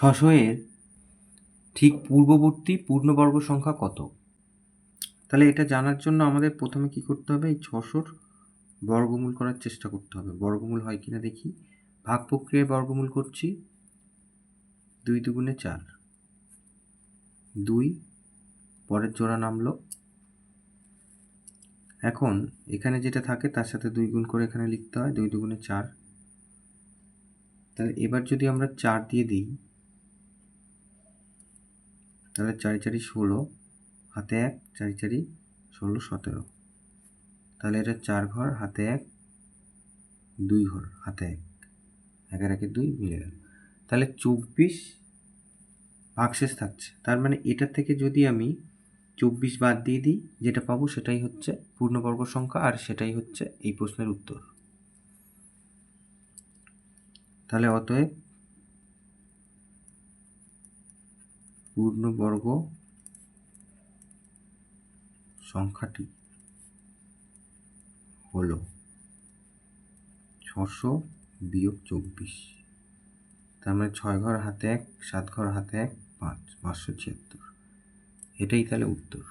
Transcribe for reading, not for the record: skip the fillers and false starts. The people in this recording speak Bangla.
600 এর ঠিক পূর্ববর্তী পূর্ণবর্গ সংখ্যা কত? তাহলে এটা জানার জন্য আমাদের প্রথমে কি করতে হবে, এই 600-র বর্গমূল করার চেষ্টা করতে হবে। বর্গমূল হয় কিনা দেখি। ভাগ প্রক্রিয়ায় বর্গমূল করছি। 2 দুগুণে 4, 2 পরের জোড়া নামলো। এখন এখানে যেটা থাকে তার সাথে 2 গুণ করে এখানে লিখতে হয়। 2 দুগুণে 4। তাহলে এবার যদি আমরা 4 দিয়ে দিই, তাহলে 4 4 16, হাতে 1, 4 4 16 17। তাহলে এটা 4 ঘর, হাতে 1, 2 ঘর, হাতে 1, 1 আর 1 2 মিলে গেল। তাহলে 24 ভাগশেষ থাকছে। তার মানে এটা থেকে যদি আমি 24 বাদ দিয়ে দিই, যেটা পাবো সেটাই হচ্ছে পূর্ণবর্গ সংখ্যা, আর সেটাই হচ্ছে এই প্রশ্নের উত্তর। তাহলে অতএব পূর্ণবর্গ সংখ্যাটি হলো 600 বিয়োগ 24। তার মানে 6 ঘর, হাতে 1, 7 ঘর, হাতে 1, 5, 576। এটাই তাহলে উত্তর।